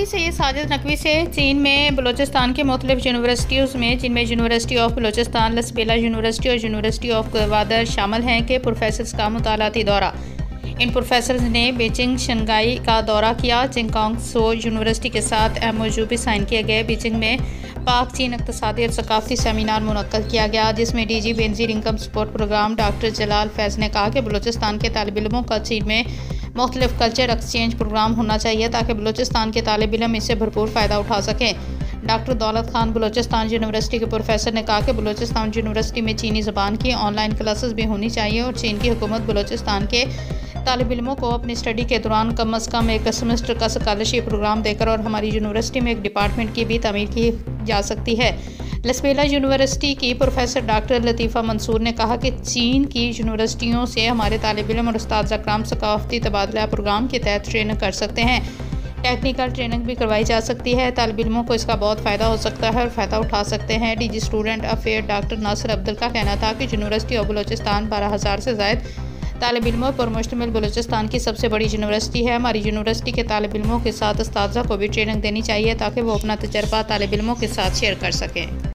मुफ्ती सैयद साजिद नकवी से चीन में बलूचिस्तान के मुख्तलिफ यूनिवर्सिटियों में, जिनमें university of Balochistan, Lasbela university और यूनिवर्सिटी ऑफ ग्वादर शामिल हैं, के प्रोफेसर्स का मुतालाती दौरा। इन प्रोफेसर्स ने बीजिंग, शंघाई का दौरा किया। चिंगकांग सो यूनिवर्सिटी के साथ MOU भी साइन किए गए। बीजिंग में पाक चीन इक़्तिसादी और सकाफ़ती सेमिनार मुनक्कद किया गया, जिसमें DG Benazir income support programme doctor Jalal Faiz ने कहा कि बलूचिस्तान के तालिब इल्मों का चीन में मुख्तलिफ कल्चर एक्सचेंज प्रोग्राम होना चाहिए ताकि बलूचिस्तान के तालिब इल्म इससे भरपूर फ़ायदा उठा सकें। डॉक्टर दौलत खान बलूचिस्तान यूनिवर्सिटी के प्रोफेसर ने कहा कि बलूचिस्तान यूनिवर्सिटी में चीनी ज़बान की ऑनलाइन क्लासेस भी होनी चाहिए और चीन की हुकूमत बलूचिस्तान के तालिब इल्मों को अपनी स्टडी के दौरान कम अज़ कम एक सेमेस्टर का स्कॉलरशिप प्रोग्राम देकर और हमारी यूनिवर्सिटी में एक डिपार्टमेंट की भी तमीर की जा सकती है। लसबेला यूनिवर्सिटी की प्रोफेसर डॉक्टर लतीफ़ा मंसूर ने कहा कि चीन की यूनिवर्सिटियों से हमारे तालिब इल्म और उस्ताद अकराम सकाफ़ती तबादला प्रोग्राम के तहत ट्रेनिंग कर सकते हैं। टेक्निकल ट्रेनिंग भी करवाई जा सकती है। तालिब इल्मों को इसका बहुत फ़ायदा हो सकता है और फ़ायदा उठा सकते हैं। DG student affair doctor Nasir Abdul का कहना था कि यूनिवर्सिटी ऑफ बलूचिस्तान 12,000 से ज़ायद तालिब इल्मों पर मुश्तमिल बलूचिस्तान की सबसे बड़ी यूनिवर्सिटी है। हमारी यूनिवर्सिटी के तालिब इल्मों के साथ उस्ताद को भी ट्रेनिंग देनी चाहिए ताकि वो अपना तजर्बा तालिब इल्मों के साथ शेयर कर सकें।